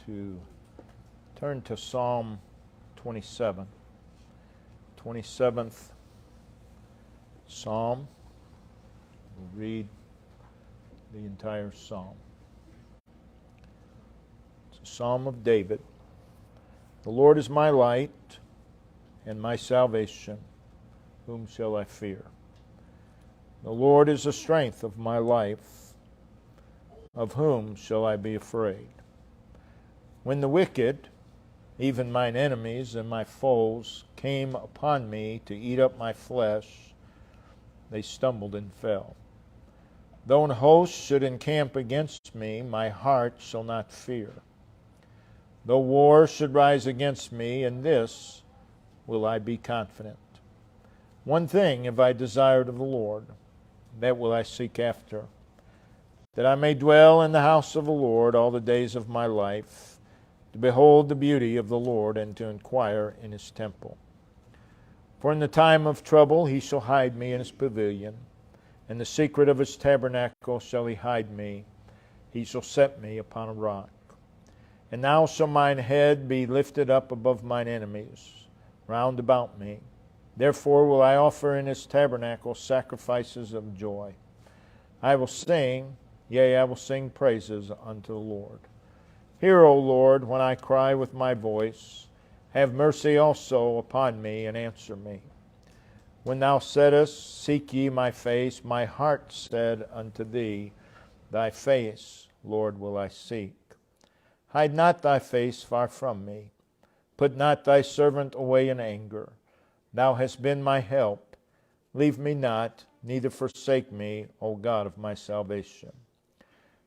to turn to Psalm 27, 27th Psalm. We'll read the entire Psalm. It's a Psalm of David. The Lord is my light and my salvation. Whom shall I fear? The Lord is the strength of my life. Of whom shall I be afraid? When the wicked, even mine enemies and my foes, came upon me to eat up my flesh, they stumbled and fell. Though an host should encamp against me, my heart shall not fear. Though war should rise against me, in this will I be confident. One thing have I desired of the Lord, that will I seek after, that I may dwell in the house of the Lord all the days of my life, to behold the beauty of the Lord and to inquire in his temple. For in the time of trouble he shall hide me in his pavilion. In the secret of his tabernacle shall he hide me. He shall set me upon a rock. And now shall mine head be lifted up above mine enemies round about me. Therefore will I offer in his tabernacle sacrifices of joy. I will sing, yea, I will sing praises unto the Lord. Hear, O Lord, when I cry with my voice. Have mercy also upon me, and answer me. When thou saidst, Seek ye my face, my heart said unto thee, Thy face, Lord, will I seek. Hide not thy face far from me. Put not thy servant away in anger. Thou hast been my help. Leave me not, neither forsake me, O God of my salvation.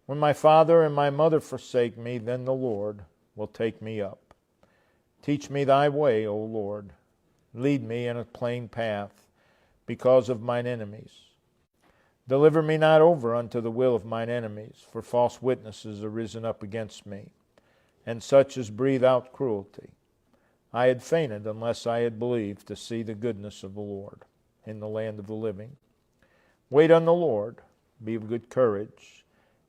When my father and my mother forsake me, then the Lord will take me up. Teach me thy way, O Lord. Lead me in a plain path, because of mine enemies. Deliver me not over unto the will of mine enemies, for false witnesses are risen up against me, and such as breathe out cruelty. I had fainted unless I had believed to see the goodness of the Lord in the land of the living. Wait on the Lord, be of good courage,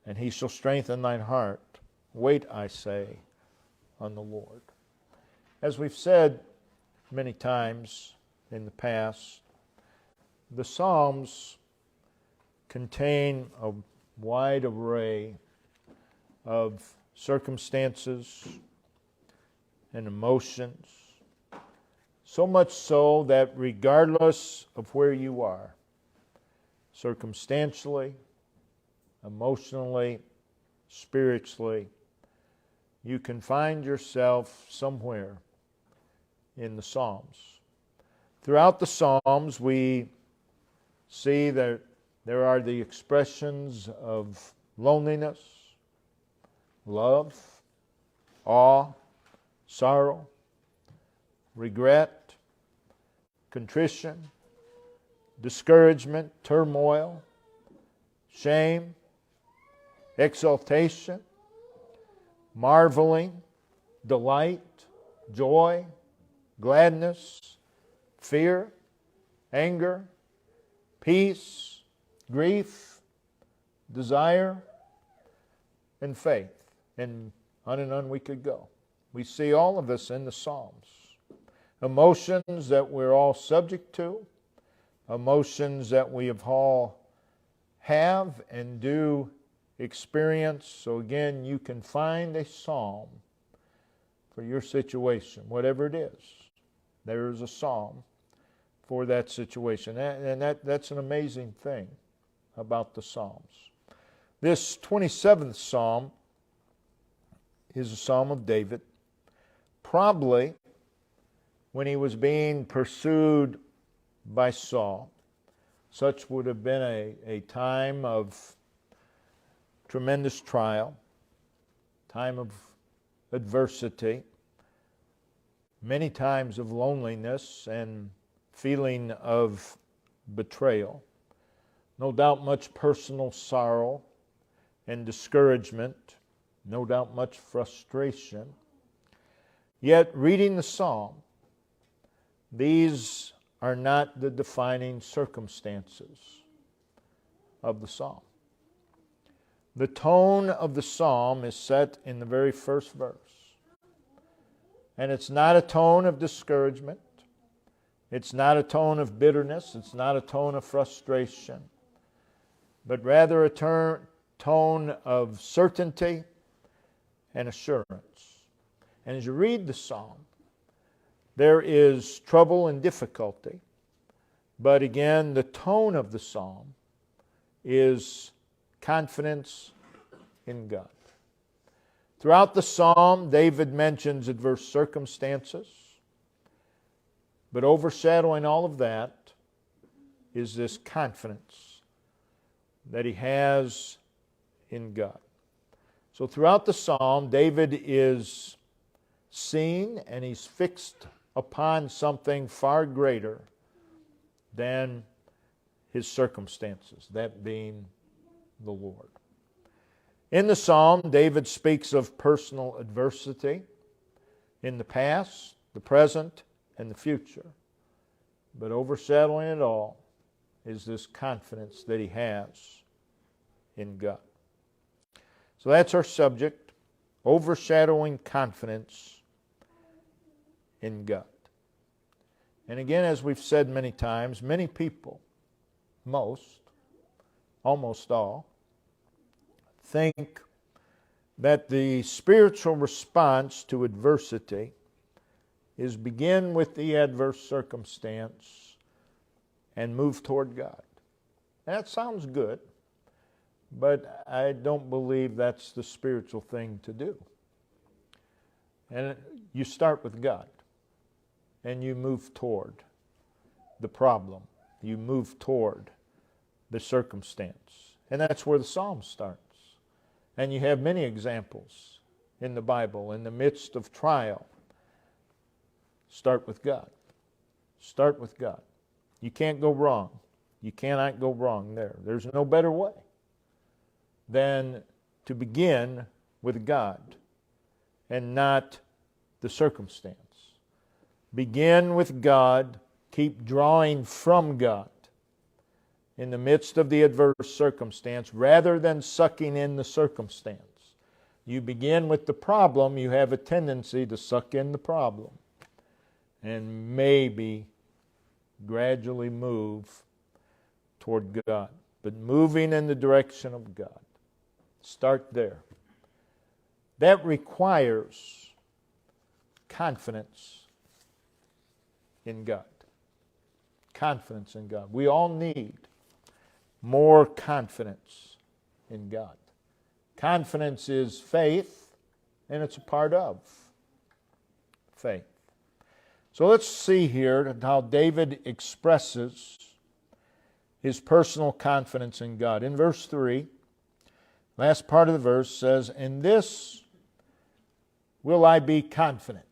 and he shall strengthen thine heart. Wait, I say, on the Lord. As we've said many times in the past, the Psalms contain a wide array of circumstances and emotions, so much so that regardless of where you are, circumstantially, emotionally, spiritually, you can find yourself somewhere in the Psalms. Throughout the Psalms, we see that there are the expressions of loneliness, love, awe, sorrow, regret, contrition, discouragement, turmoil, shame, exaltation, marveling, delight, joy, gladness, fear, anger, peace, grief, desire, and faith. And on we could go. We see all of this in the Psalms. Emotions that we're all subject to, emotions that we all have and do experience. So again, you can find a psalm for your situation, whatever it is. There is a psalm for that situation. And that's an amazing thing about the Psalms. This 27th Psalm is a Psalm of David. Probably when he was being pursued by Saul. Such would have been a time of tremendous trial, time of adversity, many times of loneliness and feeling of betrayal. No doubt much personal sorrow and discouragement, no doubt much frustration. Yet reading the Psalm, these are not the defining circumstances of the Psalm. The tone of the Psalm is set in the very first verse. And it's not a tone of discouragement. It's not a tone of bitterness. It's not a tone of frustration. But rather a tone of certainty and assurance. And as you read the psalm, there is trouble and difficulty. But again, the tone of the psalm is confidence in God. Throughout the psalm, David mentions adverse circumstances. But overshadowing all of that is this confidence that he has in God. So throughout the psalm, David is seen and he's fixed upon something far greater than his circumstances, that being the Lord. In the psalm, David speaks of personal adversity in the past, the present, and the future. But overshadowing it all is this confidence that he has in God. So that's our subject, overshadowing confidence in God. And again, as we've said many times, many people, almost all, think that the spiritual response to adversity is begin with the adverse circumstance and move toward God. And that sounds good, but I don't believe that's the spiritual thing to do. And you start with God, and you move toward the problem. You move toward the circumstance. And that's where the psalm starts. And you have many examples in the Bible. In the midst of trial, start with God. Start with God. You can't go wrong. You cannot go wrong there. There's no better way than to begin with God and not the circumstance. Begin with God. Keep drawing from God in the midst of the adverse circumstance rather than sucking in the circumstance. You begin with the problem, you have a tendency to suck in the problem and maybe gradually move toward God. But moving in the direction of God. Start there. That requires confidence in God. Confidence in God. We all need more confidence in God. Confidence is faith, and it's a part of faith. So let's see here how David expresses his personal confidence in God. In verse 3, last part of the verse says, "In this will I be confident."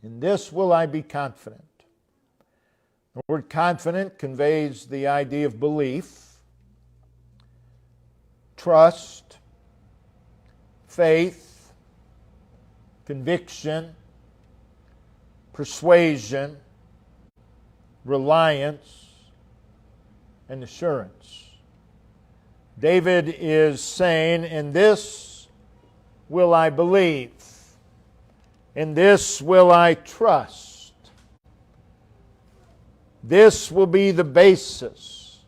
In this will I be confident. The word confident conveys the idea of belief, trust, faith, conviction, persuasion, reliance, and assurance. David is saying, in this will I believe. In this will I trust. This will be the basis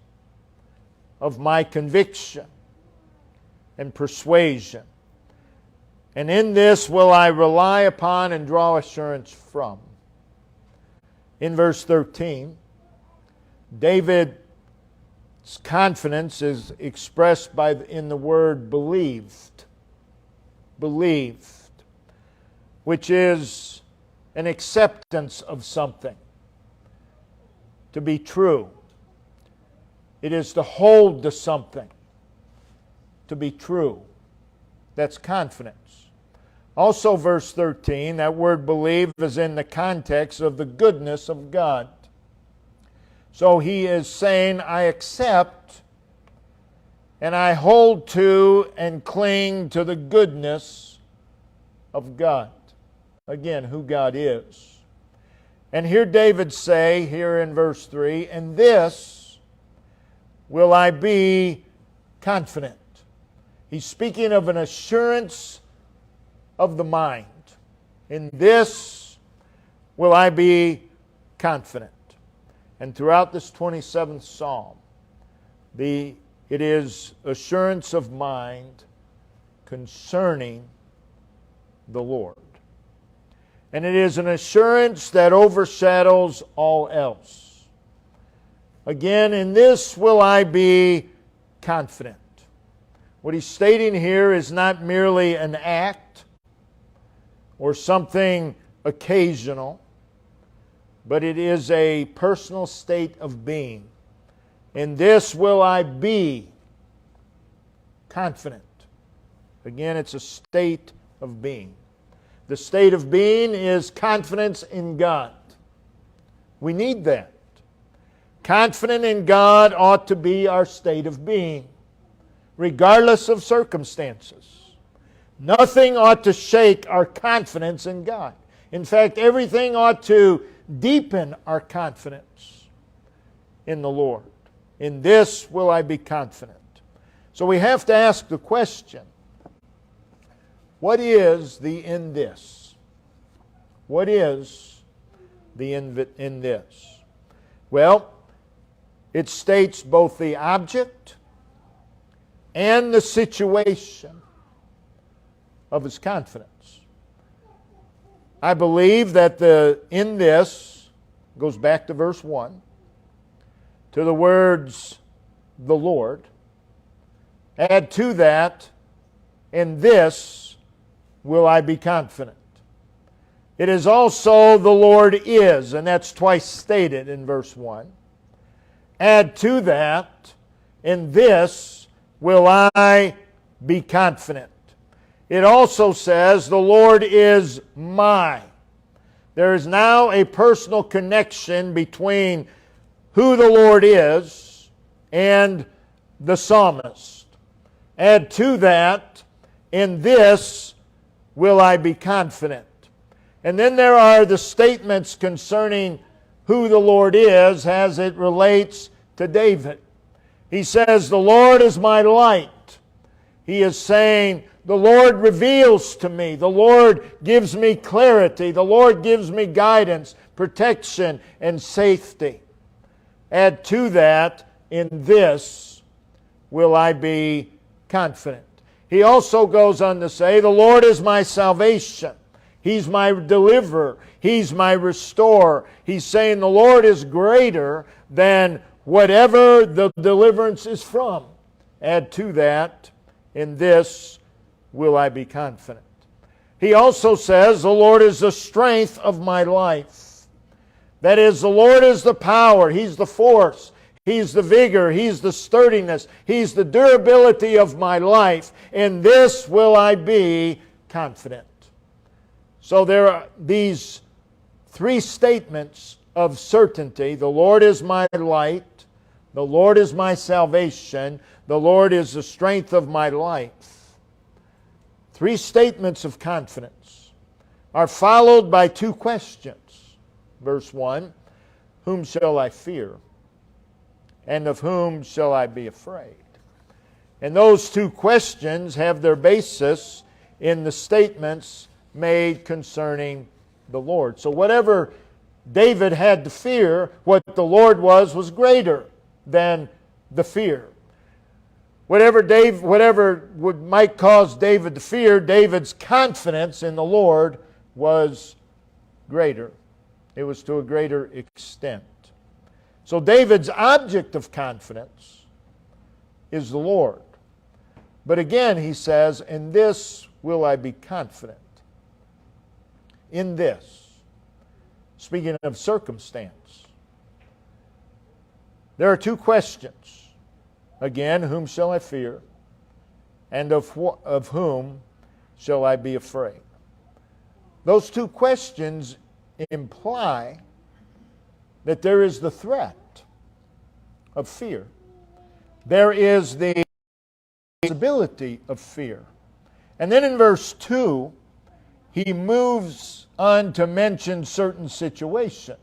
of my conviction and persuasion. And in this will I rely upon and draw assurance from. In verse 13, David's confidence is expressed in the word believed. Believed. Which is an acceptance of something to be true. It is to hold to something to be true. That's confidence. Also, verse 13, that word believe is in the context of the goodness of God. So he is saying, I accept and I hold to and cling to the goodness of God. Again, who God is. And here David say, here in verse 3, in this will I be confident. He's speaking of an assurance of the mind. In this will I be confident. And throughout this 27th Psalm, it is assurance of mind concerning the Lord. And it is an assurance that overshadows all else. Again, in this will I be confident. What he's stating here is not merely an act or something occasional, but it is a personal state of being. In this will I be confident. Again, it's a state of being. The state of being is confidence in God. We need that. Confident in God ought to be our state of being, regardless of circumstances. Nothing ought to shake our confidence in God. In fact, everything ought to deepen our confidence in the Lord. In this will I be confident. So we have to ask the question, what is the in this? What is the in this? Well, it states both the object and the situation of his confidence. I believe that the in this goes back to verse 1, to the words, the Lord. Add to that, in this will I be confident. It is also the Lord is, and that's twice stated in verse 1. Add to that, in this will I be confident. It also says, the Lord is my. There is now a personal connection between who the Lord is and the psalmist. Add to that, in this will I be confident. And then there are the statements concerning who the Lord is as it relates to David. He says, the Lord is my light. He is saying, the Lord reveals to me. The Lord gives me clarity. The Lord gives me guidance, protection, and safety. Add to that, in this will I be confident. He also goes on to say, the Lord is my salvation. He's my deliverer. He's my restorer. He's saying the Lord is greater than whatever the deliverance is from. Add to that, in this will I be confident. He also says, the Lord is the strength of my life. That is, the Lord is the power. He's the force. He's the vigor. He's the sturdiness. He's the durability of my life. In this will I be confident. So there are these three statements of certainty. The Lord is my light. The Lord is my salvation. The Lord is the strength of my life. Three statements of confidence are followed by two questions. Verse 1, whom shall I fear? And of whom shall I be afraid? And those two questions have their basis in the statements made concerning the Lord. So whatever David had to fear, what the Lord was greater than the fear. Whatever might cause David to fear, David's confidence in the Lord was greater. It was to a greater extent. So David's object of confidence is the Lord. But again, he says, in this will I be confident. In this. Speaking of circumstance. There are two questions. Again, whom shall I fear? And of whom shall I be afraid? Those two questions imply that there is the threat of fear. There is the possibility of fear. And then in verse 2, he moves on to mention certain situations.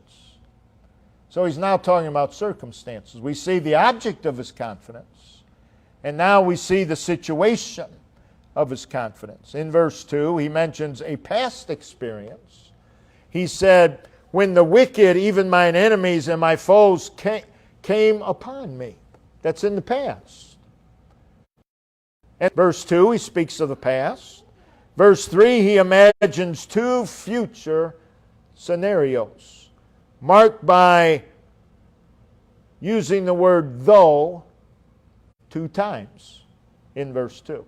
So he's now talking about circumstances. We see the object of his confidence, and now we see the situation of his confidence. In verse 2, he mentions a past experience. He said, when the wicked, even mine enemies and my foes, came upon me. That's in the past. And verse 2, he speaks of the past. Verse 3, he imagines two future scenarios, marked by using the word though 2 times in verse 2.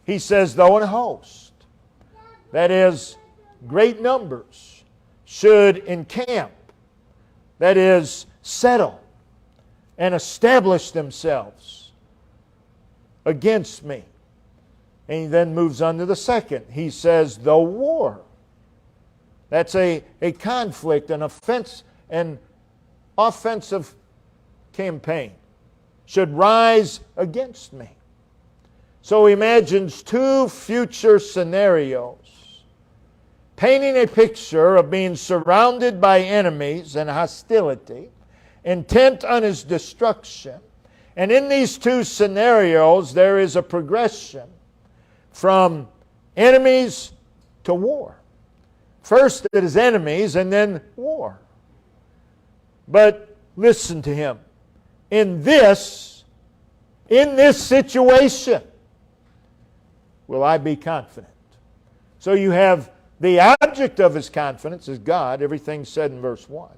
He says, though an host, that is, great numbers, should encamp, that is, settle and establish themselves against me. And he then moves on to the second. He says, though war, that's a conflict, an offense, an offensive campaign, should rise against me. So he imagines 2 future scenarios, painting a picture of being surrounded by enemies and hostility, intent on his destruction. And in these 2 scenarios, there is a progression from enemies to war. First it is enemies and then war. But listen to him. In this situation, will I be confident? So you have the object of his confidence is God, everything said in verse 1.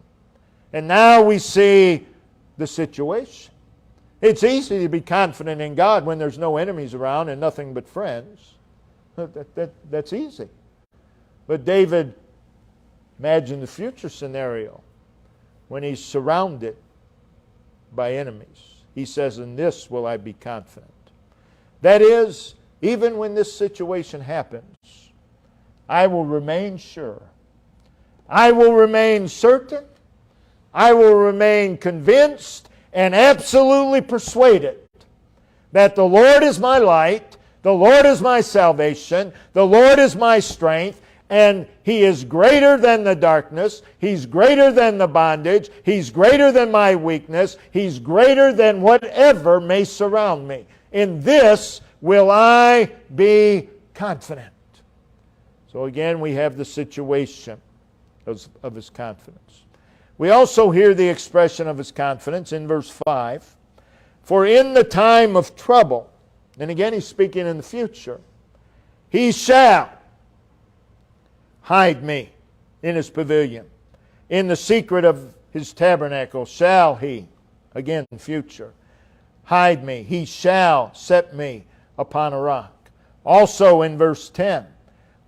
And now we see the situation. It's easy to be confident in God when there's no enemies around and nothing but friends. That's easy. But David imagined the future scenario when he's surrounded by enemies. He says, in this will I be confident. That is, even when this situation happens, I will remain sure. I will remain certain. I will remain convinced and absolutely persuaded that the Lord is my light, the Lord is my salvation, the Lord is my strength, and He is greater than the darkness, He's greater than the bondage, He's greater than my weakness, He's greater than whatever may surround me. In this will I be confident. So again, we have the situation of his confidence. We also hear the expression of his confidence in verse 5. For in the time of trouble, and again he's speaking in the future, He shall hide me in His pavilion. In the secret of His tabernacle shall He, again future, hide me. He shall set me upon a rock. Also in verse 10,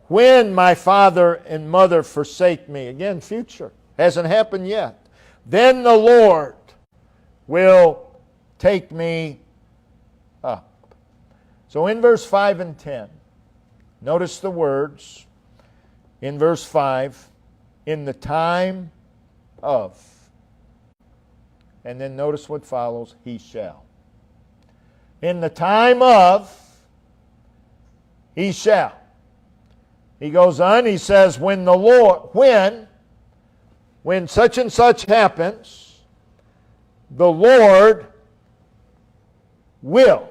when my father and mother forsake me, again future, hasn't happened yet, then the Lord will take me up. So in verse 5 and 10, notice the words in verse 5, in the time of. And then notice what follows, He shall. In the time of, He shall. He goes on, he says, when the Lord, when such and such happens, the Lord will.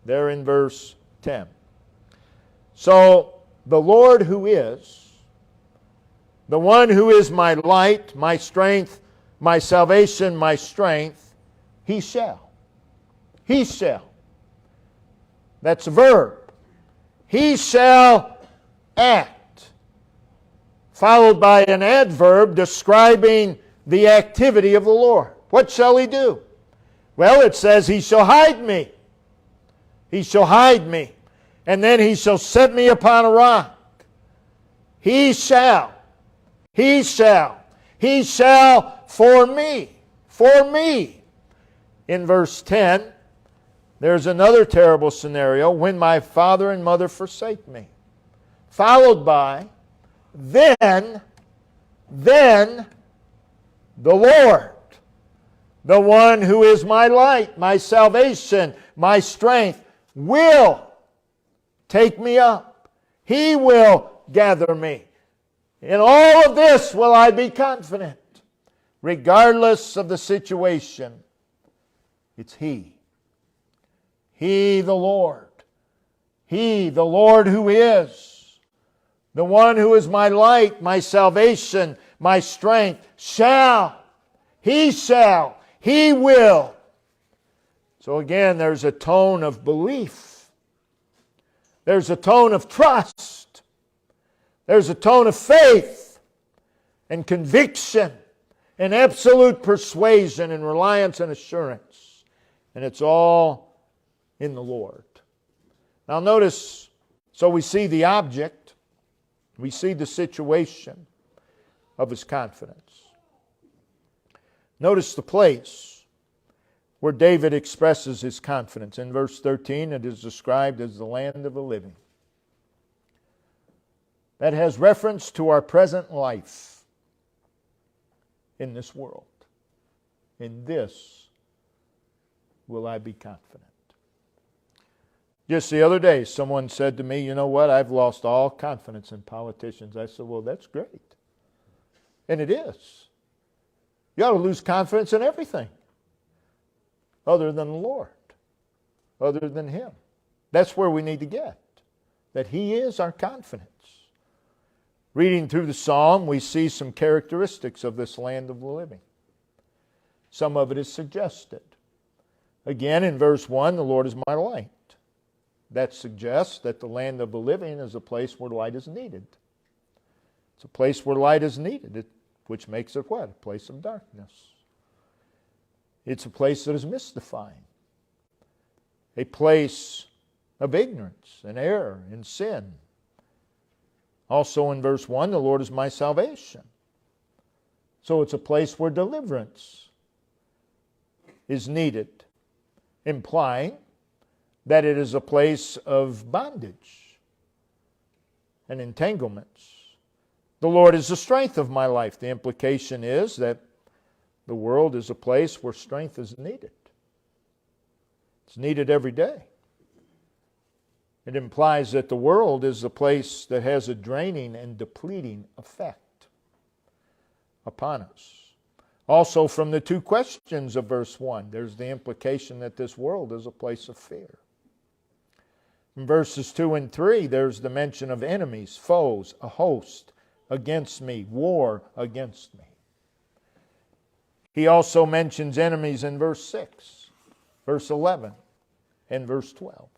There in verse 10. So, the Lord who is, the one who is my light, my strength, my salvation, my strength, He shall. He shall. That's a verb. He shall act. Followed by an adverb describing the activity of the Lord. What shall He do? Well, it says, He shall hide me. He shall hide me. And then He shall set me upon a rock. He shall. He shall. He shall for me. For me. In verse 10, there's another terrible scenario, when my father and mother forsake me. Followed by, then the Lord, the one who is my light, my salvation, my strength, will take me up. He will gather me. In all of this will I be confident. Regardless of the situation, it's He. He, the Lord, He, the Lord who is, the one who is my light, my salvation, my strength, He will. So again, there's a tone of belief. There's a tone of trust. There's a tone of faith and conviction and absolute persuasion and reliance and assurance. And it's all in the Lord. Now notice, so we see the object, we see the situation of his confidence. Notice the place where David expresses his confidence. In verse 13, it is described as the land of the living. That has reference to our present life in this world. In this will I be confident. Just the other day, someone said to me, you know what, I've lost all confidence in politicians. I said, well, that's great. And it is. You ought to lose confidence in everything other than the Lord, other than Him. That's where we need to get, that He is our confidence. Reading through the psalm, we see some characteristics of this land of the living. Some of it is suggested. Again, in verse 1, the Lord is my light. That suggests that the land of the living is a place where light is needed. It's a place where light is needed, which makes it what? A place of darkness. It's a place that is mystifying. A place of ignorance and error and sin. Also in verse 1, the Lord is my salvation. So it's a place where deliverance is needed, implying that it is a place of bondage and entanglements. The Lord is the strength of my life. The implication is that the world is a place where strength is needed. It's needed every day. It implies that the world is a place that has a draining and depleting effect upon us. Also, from the two questions of verse 1, there's the implication that this world is a place of fear. In verses 2 and 3, there's the mention of enemies, foes, a host against me, war against me. He also mentions enemies in verse 6, verse 11, and verse 12.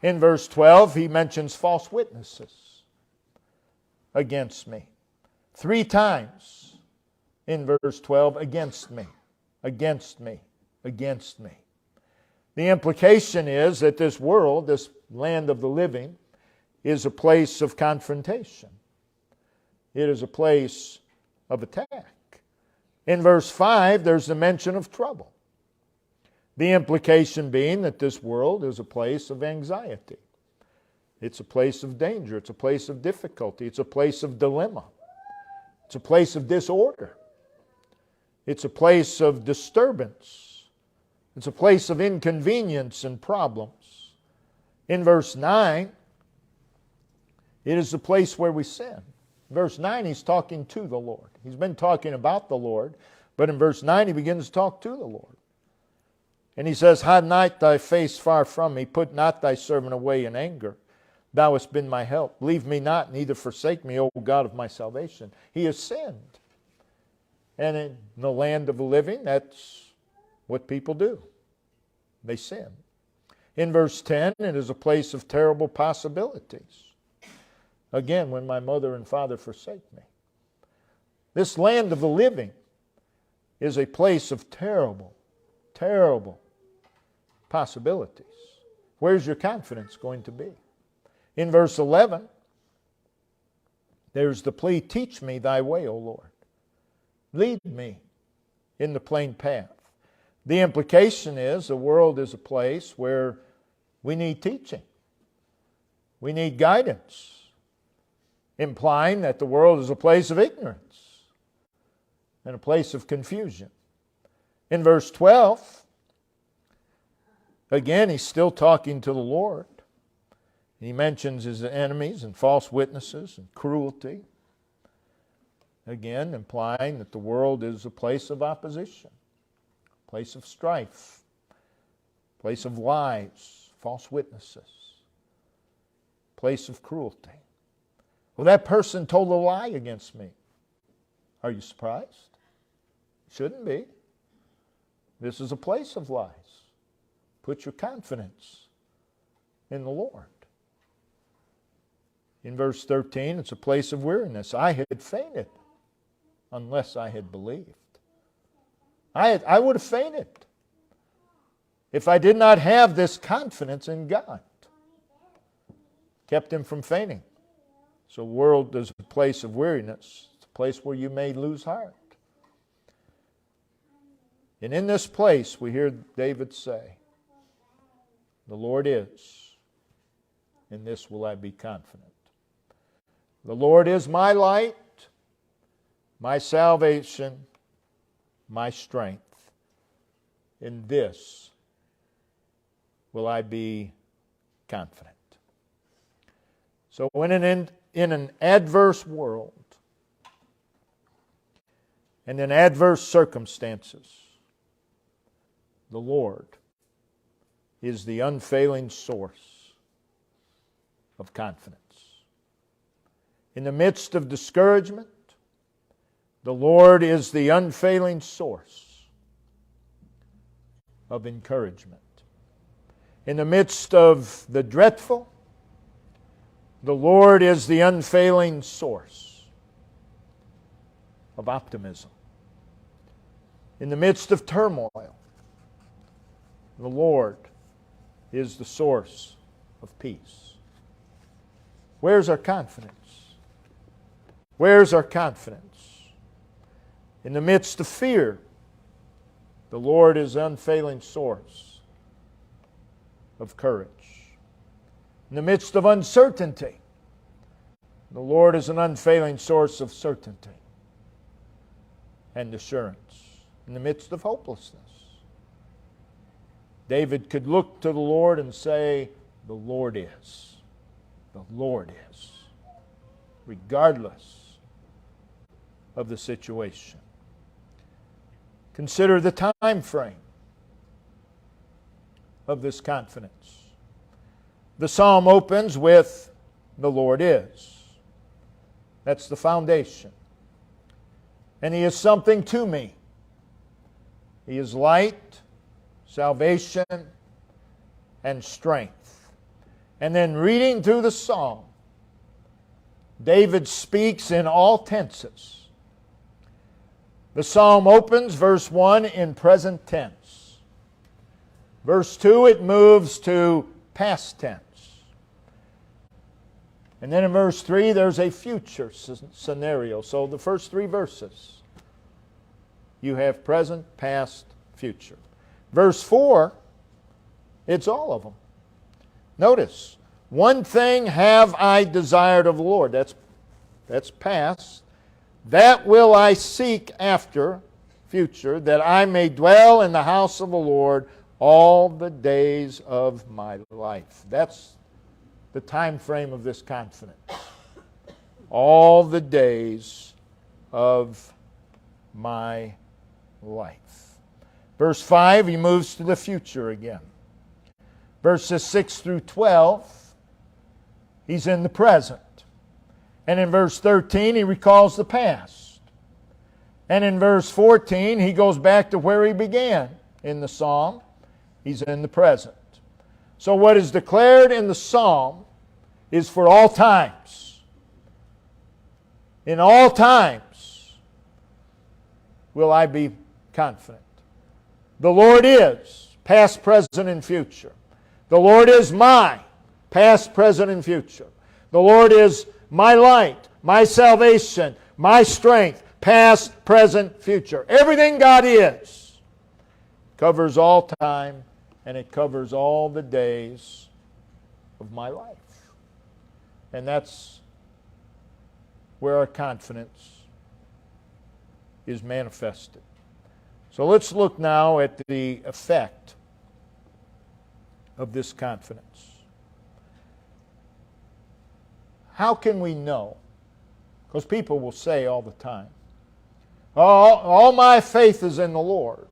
In verse 12, he mentions false witnesses against me. 3 times in verse 12, against me, against me, against me. The implication is that this world, this land of the living, is a place of confrontation. It is a place of attack. In verse 5, there's the mention of trouble. The implication being that this world is a place of anxiety. It's a place of danger. It's a place of difficulty. It's a place of dilemma. It's a place of disorder. It's a place of disturbance. It's a place of inconvenience and problems. In verse 9, it is the place where we sin. Verse 9, he's talking to the Lord. He's been talking about the Lord, but in verse 9, he begins to talk to the Lord. And he says, hide not thy face far from me, put not thy servant away in anger. Thou hast been my help. Leave me not, neither forsake me, O God of my salvation. He has sinned. And in the land of the living, that's what people do. They sin. In verse 10, it is a place of terrible possibilities. Again, when my mother and father forsake me. This land of the living is a place of terrible, terrible possibilities. Where's your confidence going to be? In verse 11, there's the plea, teach me thy way, O Lord. Lead me in the plain path. The implication is the world is a place where we need teaching. We need guidance, implying that the world is a place of ignorance and a place of confusion. In verse 12, again, he's still talking to the Lord. He mentions his enemies and false witnesses and cruelty. Again, implying that the world is a place of opposition, a place of strife, a place of lies, false witnesses. place of cruelty. Well, that person told a lie against me. Are you surprised? Shouldn't be. This is a place of lies. Put your confidence in the Lord. In verse 13, it's a place of weariness. I had fainted unless I had believed. I would have fainted if I did not have this confidence in God. Kept him from fainting. So the world is a place of weariness. It's a place where you may lose heart. And in this place, we hear David say, the Lord is, in this will I be confident. The Lord is my light, my salvation, my strength. In this will I be confident. So when in an adverse world and in adverse circumstances, the Lord is the unfailing source of confidence. In the midst of discouragement, the Lord is the unfailing source of encouragement. In the midst of the dreadful, the Lord is the unfailing source of optimism. In the midst of turmoil, the Lord is the source of peace. Where's our confidence? Where's our confidence? In the midst of fear, the Lord is the unfailing source of courage. In the midst of uncertainty, the Lord is an unfailing source of certainty and assurance. In the midst of hopelessness, David could look to the Lord and say, the Lord is. The Lord is. Regardless of the situation. Consider the time frame of this confidence. The psalm opens with, the Lord is. That's the foundation. And He is something to me. He is light, salvation, and strength. And then reading through the psalm, David speaks in all tenses. The psalm opens, verse 1, in present tense. Verse 2, it moves to past tense. And then in verse 3, there's a future scenario. So the first 3 verses, you have present, past, future. Verse 4, it's all of them. Notice, one thing have I desired of the Lord. That's past. That will I seek after, future, that I may dwell in the house of the Lord all the days of my life. That's the time frame of this confidence. All the days of my life. Verse 5, he moves to the future again. Verses 6 through 12, he's in the present. And in verse 13, he recalls the past. And in verse 14, he goes back to where he began in the psalm. He's in the present. So what is declared in the psalm is for all times. In all times will I be confident. The Lord is, past, present, and future. The Lord is my, past, present, and future. The Lord is my light, my salvation, my strength, past, present, future. Everything God is covers all time, and it covers all the days of my life. And that's where our confidence is manifested. So let's look now at the effect of this confidence. How can we know? Because people will say all the time, all my faith is in the Lord.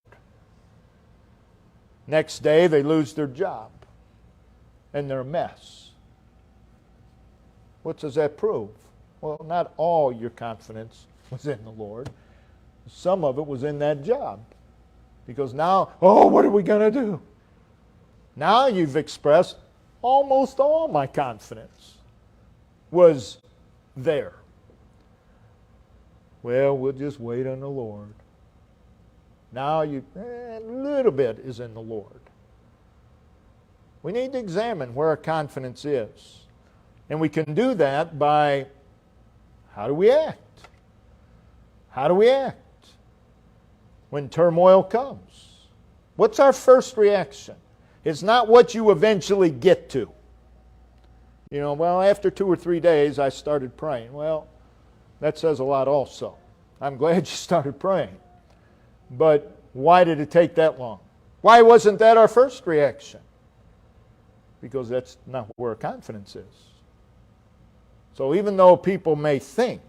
Next day they lose their job and they're a mess. What does that prove? Well, not all your confidence was in the Lord. Some of it was in that job. Because now, what are we going to do? Now you've expressed almost all my confidence was there. Well, we'll just wait on the Lord. Now a little bit is in the Lord. We need to examine where our confidence is. And we can do that by, how do we act? How do we act when turmoil comes? What's our first reaction? It's not what you eventually get to. After 2 or 3 days I started praying. Well, that says a lot also. I'm glad you started praying. But why did it take that long? Why wasn't that our first reaction? Because that's not where confidence is. So even though people may think,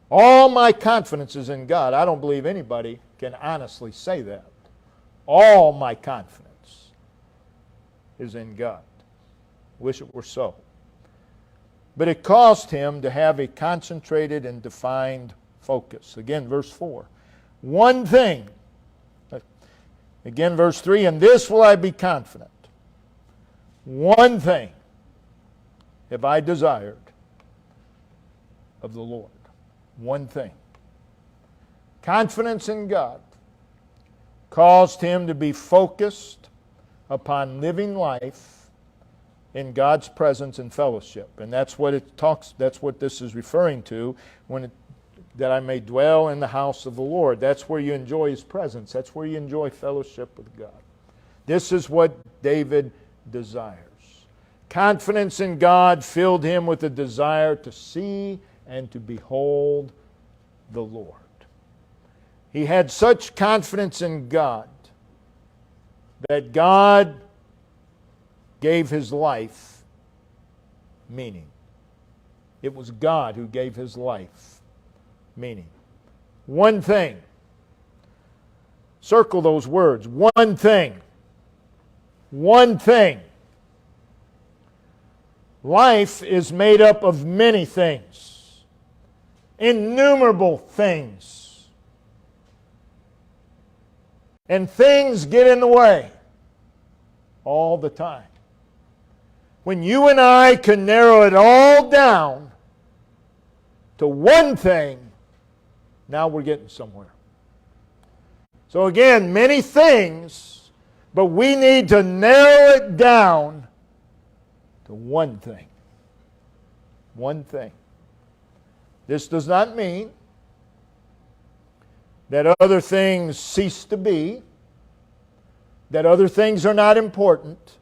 all my confidence is in God, I don't believe anybody can honestly say that. All my confidence is in God. Wish it were so. But it caused him to have a concentrated and defined focus. Again, verse 4. One thing. Again, verse 3. In this will I be confident. One thing have I desired of the Lord. One thing. Confidence in God caused him to be focused upon living life in God's presence and fellowship. And that's what this is referring to that I may dwell in the house of the Lord. That's where you enjoy His presence. That's where you enjoy fellowship with God. This is what David desires. Confidence in God filled him with a desire to see and to behold the Lord. He had such confidence in God that God gave his life meaning. It was God who gave his life meaning. One thing. Circle those words. One thing. One thing. Life is made up of many things. Innumerable things. And things get in the way all the time. When you and I can narrow it all down to one thing, now we're getting somewhere. So again, many things, but we need to narrow it down to one thing. One thing. This does not mean that other things cease to be, that other things are not important.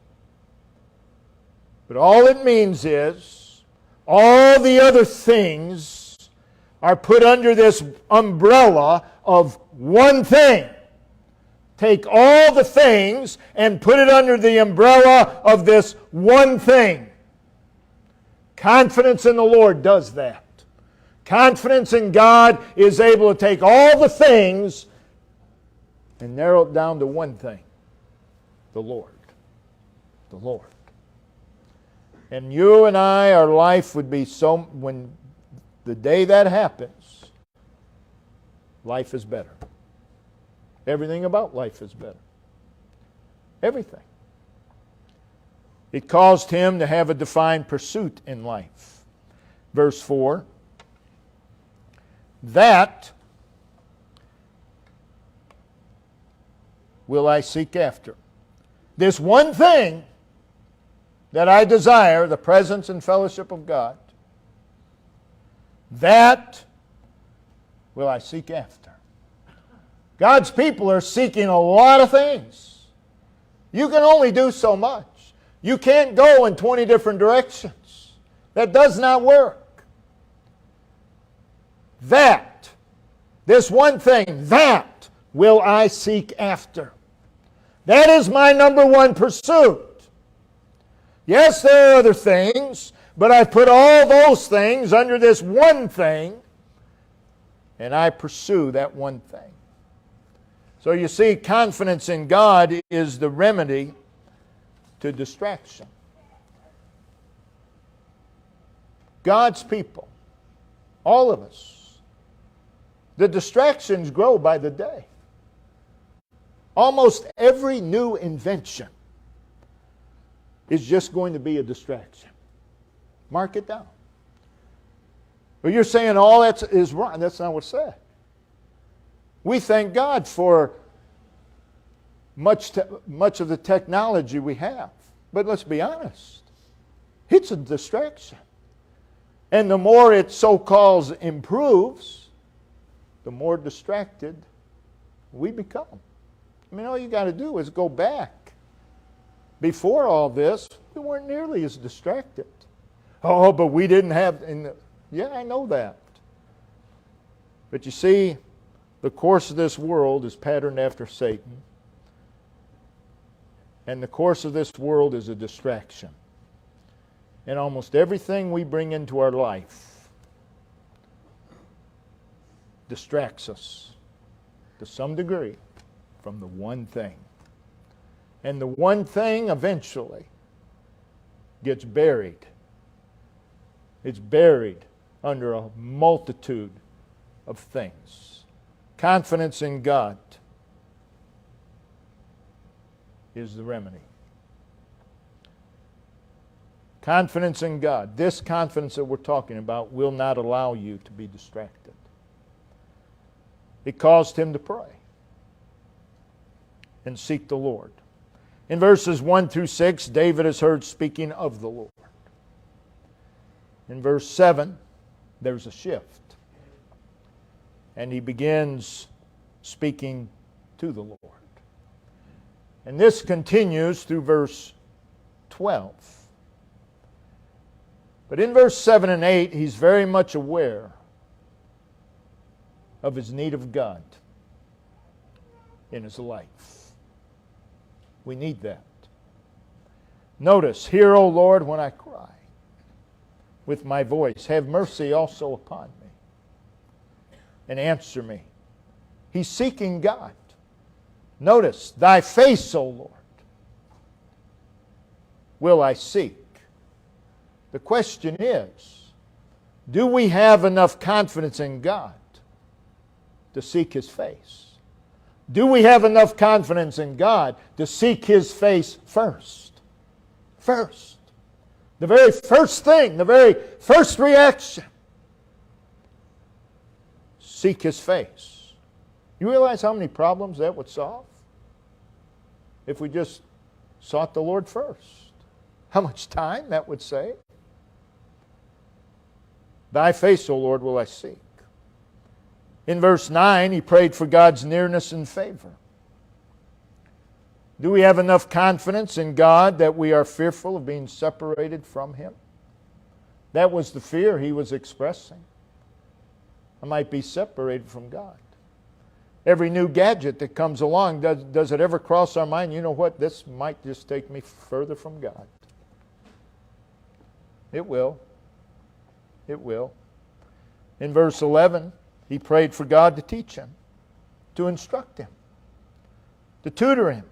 But all it means is all the other things are put under this umbrella of one thing. Take all the things and put it under the umbrella of this one thing. Confidence in the Lord does that. Confidence in God is able to take all the things and narrow it down to one thing. The Lord. The Lord. And you and I, our life would be so, when the day that happens, life is better. Everything about life is better. Everything. It caused him to have a defined pursuit in life. Verse 4. That will I seek after. This one thing that I desire, the presence and fellowship of God, that will I seek after. God's people are seeking a lot of things. You can only do so much. You can't go in 20 different directions. That does not work. That, this one thing, that will I seek after. That is my number one pursuit. Yes, there are other things, but I put all those things under this one thing, and I pursue that one thing. So you see, confidence in God is the remedy to distraction. God's people, all of us, the distractions grow by the day. Almost every new invention is just going to be a distraction. Mark it down. But you're saying all that is wrong. That's not what's said. We thank God for much of the technology we have. But let's be honest. It's a distraction. And the more it so-called improves, the more distracted we become. I mean, all you got to do is go back. Before all this, we weren't nearly as distracted. Oh, but we didn't have... Yeah, I know that. But you see, the course of this world is patterned after Satan. And the course of this world is a distraction. And almost everything we bring into our life distracts us to some degree from the one thing. And the one thing eventually gets buried. It's buried under a multitude of things. Confidence in God is the remedy. Confidence in God. This confidence that we're talking about will not allow you to be distracted. It caused him to pray and seek the Lord. In verses 1 through 6, David is heard speaking of the Lord. In verse 7, there's a shift. And he begins speaking to the Lord. And this continues through verse 12. But in verse 7 and 8, he's very much aware of his need of God in his life. We need that. Notice, hear, O Lord, when I cry with my voice. Have mercy also upon me and answer me. He's seeking God. Notice, thy face, O Lord, will I seek. The question is, do we have enough confidence in God to seek His face? Do we have enough confidence in God to seek His face first? First. The very first thing, the very first reaction. Seek His face. You realize how many problems that would solve? If we just sought the Lord first. How much time that would save? Thy face, O Lord, will I seek. In verse 9, he prayed for God's nearness and favor. Do we have enough confidence in God that we are fearful of being separated from Him? That was the fear he was expressing. I might be separated from God. Every new gadget that comes along, does it ever cross our mind, you know what, this might just take me further from God? It will. It will. In verse 11, he prayed for God to teach him, to instruct him, to tutor him,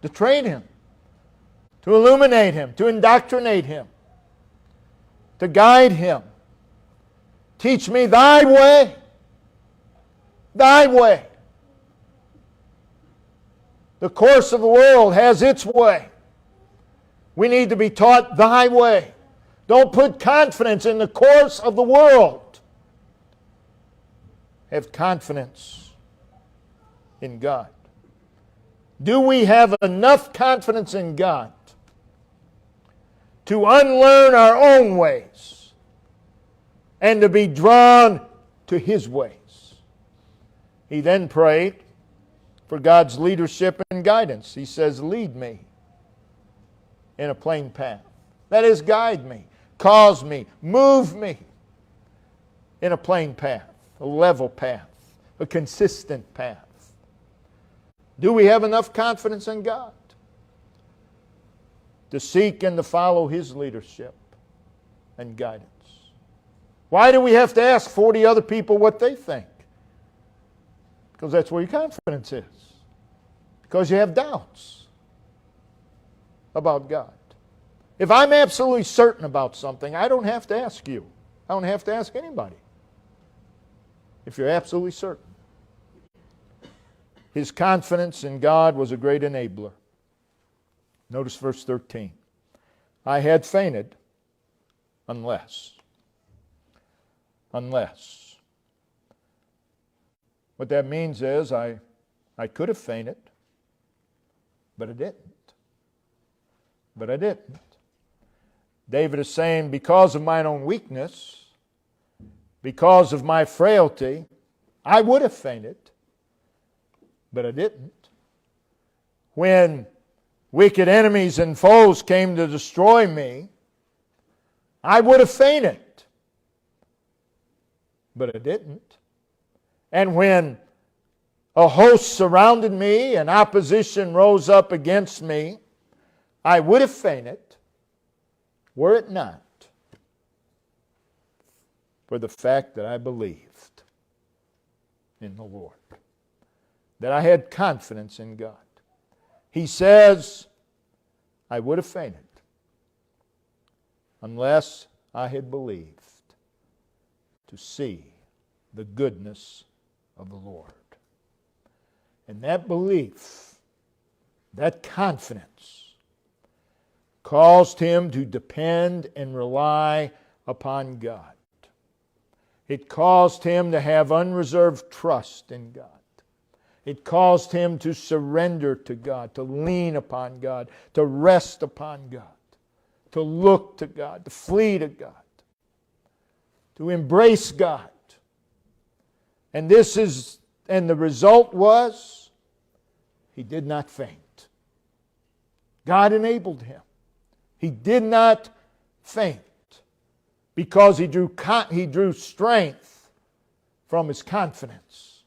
to train him, to illuminate him, to indoctrinate him, to guide him. Teach me thy way. Thy way. The course of the world has its way. We need to be taught thy way. Don't put confidence in the course of the world. Have confidence in God. Do we have enough confidence in God to unlearn our own ways and to be drawn to His ways? He then prayed for God's leadership and guidance. He says, lead me in a plain path. That is, guide me, cause me, move me in a plain path, a level path, a consistent path. Do we have enough confidence in God to seek and to follow His leadership and guidance? Why do we have to ask 40 other people what they think? Because that's where your confidence is. Because you have doubts about God. If I'm absolutely certain about something, I don't have to ask you. I don't have to ask anybody. If you're absolutely certain. His confidence in God was a great enabler. Notice verse 13. I had fainted unless. What that means is I could have fainted, but I didn't. David is saying, because of mine own weakness, because of my frailty, I would have fainted, but I didn't. When wicked enemies and foes came to destroy me, I would have fainted, but I didn't. And when a host surrounded me and opposition rose up against me, I would have fainted, were it not for the fact that I believed in the Lord, that I had confidence in God. He says, I would have fainted unless I had believed to see the goodness of the Lord. And that belief, that confidence, caused him to depend and rely upon God. It caused him to have unreserved trust in God. It caused him to surrender to God, to lean upon God, to rest upon God, to look to God, to flee to God, to embrace God. And the result was, he did not faint. God enabled him. He did not faint because he drew strength from his confidence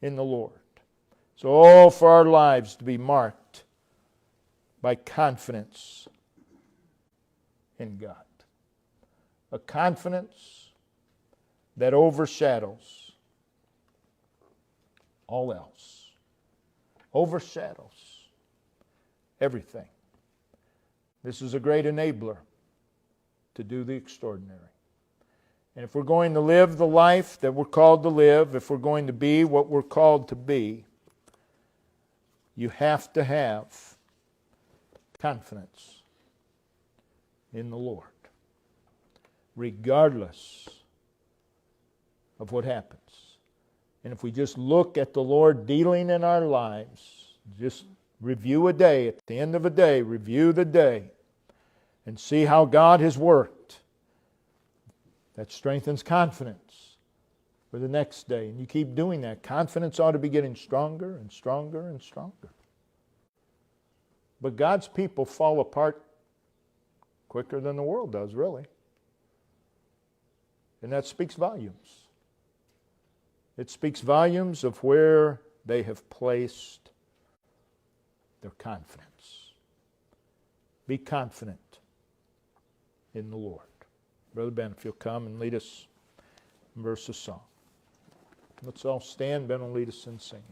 in the Lord. So for our lives to be marked by confidence in God. A confidence that overshadows all else. Overshadows everything. This is a great enabler to do the extraordinary. And if we're going to live the life that we're called to live, if we're going to be what we're called to be, you have to have confidence in the Lord, regardless of what happens. And if we just look at the Lord dealing in our lives, just review a day, at the end of a day, review the day, and see how God has worked. That strengthens confidence for the next day. And you keep doing that. Confidence ought to be getting stronger and stronger and stronger. But God's people fall apart quicker than the world does, really. And that speaks volumes. It speaks volumes of where they have placed their confidence. Be confident in the Lord. Brother Ben, if you'll come and lead us in verse of song. Let's all stand. Ben will lead us in singing.